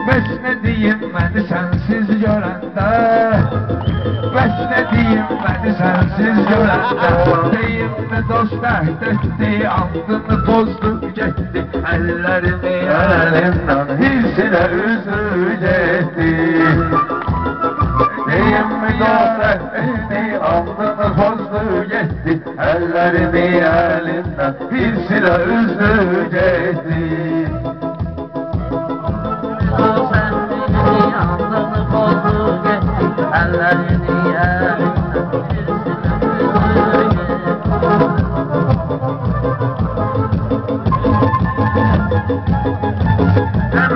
Bəs nə deyim məni sənsiz görəndə, bəs nə deyim məni sənsiz görəndə. Deyimdə dost əhd etdi, andını pozdu getdi, əllərimi əlimdən hirsinə üzdü getdi. Deyimdə dost əhd etdi, andını pozdu getdi, əllərimi əlimdən hirsinə üzdü getdi.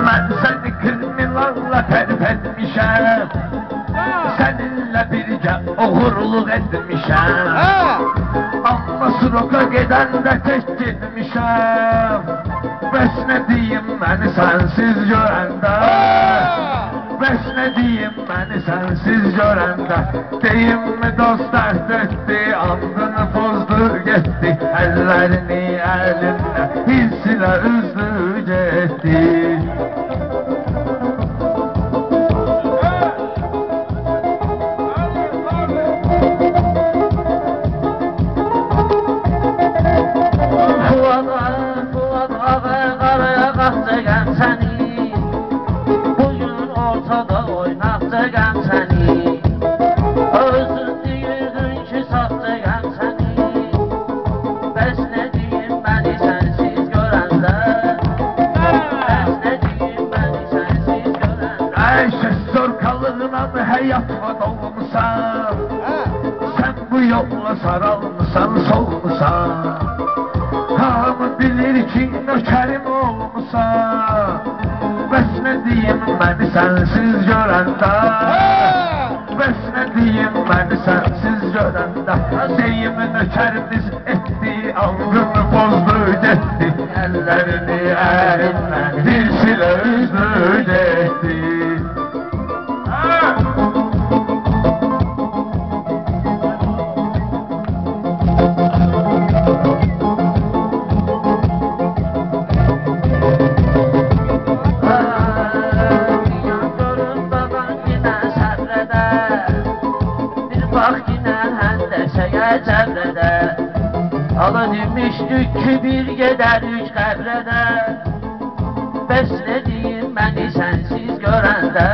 Mən səni kriminalla tərif etmişəm, səninlə birgə oğurluq etmişəm. Amma sroka gedəndə tək getmişəm. Bəs nə deyim məni sənsiz görəndə, bəs nə deyim məni sənsiz görəndə. Deyimmi dost əhd etdi, andını pozdu getdi, əllərini əlimlə hirsinə üzdü getdi. Həyatma dolmusan, sən bu yolla saralmısan, solmusan. Hamı bilir ki nökərim olmusan. Bəs nə deyim məni sənsiz görəndə, bəs nə deyim məni sənsiz görəndə. Deyim nökərimiz etdi, algını pozdu getdi, əllərini əlimdən hirsilə üzdü getdi. Ala demişdik ki bir gedər üç qəbrədə. Bəs nə deyim məni sənsiz görəndə,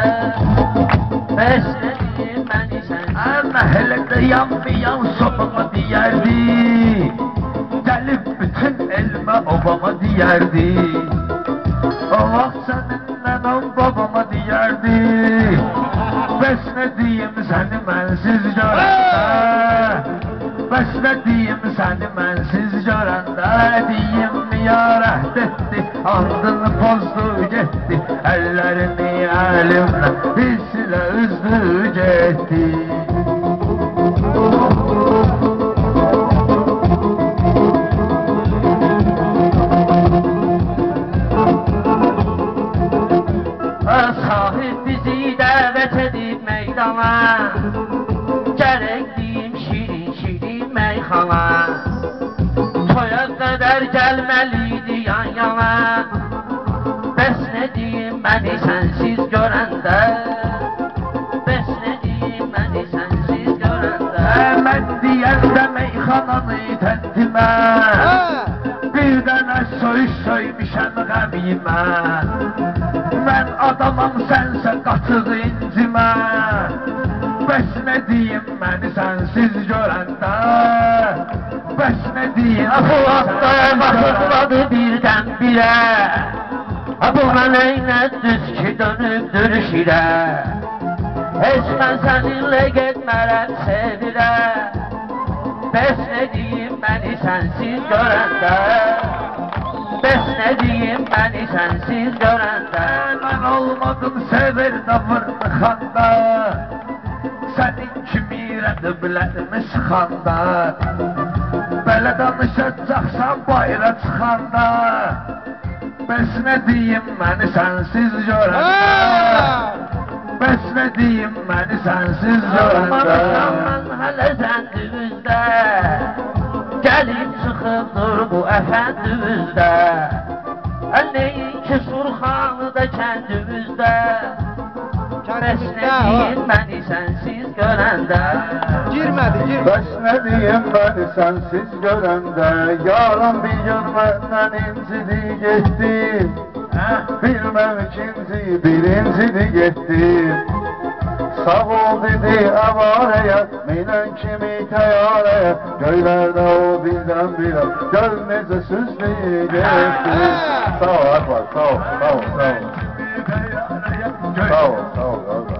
bəs nə deyim məni sənsiz. Məhəllədə yanmayan sobama deyərdi, gəlib bütün elmə obama deyərdi. O vaxt səninlə on babama deyərdi. Bəs nə deyim səni mənsiz görəndə, bəs nə deyim səni mənsiz görəndə. Deyim yar əhd etdi, andını pozdu getdi, əllərini əlimlə hirsilə üzdü getdi. Sahib bizi dəvət edib meydana, gərək deyim şirin meyxana. Toya qədər gəlməliydi yan yana. Bəs nə deyim məni sənsiz görəndə, bəs nə deyim məni sənsiz görəndə. Mən deyəndə meyxananı təntimə, bir dənə söymüşəm qəbimə. Mən adamam sənsə qatıq incimə. Bəs nə deyim məni sənsiz görəndə, bəs nə deyim bu atlar baxıqladı birdən birə. Bu mənə düz ki dönübdür şirə. Heç mən səninlə getmərəm sevirə. Bəs nə deyim məni sənsiz görəndə, bəs nə deyim məni sənsiz görəndə. Mən olmadım sevir davırlı xanda, sənin kimi rədiblərimi sıxanda. Belə danışacaqsan bayra çıxanda. Bəs nə deyim məni sənsiz görəndə, bəs nə deyim məni sənsiz görəndə. Mən hələ zəndimizdə, gəlib çıxıbdır bu əfəndimizdə. Neyin ki Surxanı da kəndimizdə Bəs nə deyim məni sənsiz görəndə Girmədi. Bəs nə deyim məni sənsiz görəndə Yaram bir gün məndən incidi getdi Bilməm ikinci birincidi getdi Sağ ol dedi əvarəyə Minən kimi təyarəyə Göylərdə o birdən birə Göl necə süzlü getdi Sağ ol Akbar, sağ ol, sağ ol, sağ ol Sağ ol, sağ ol, sağ ol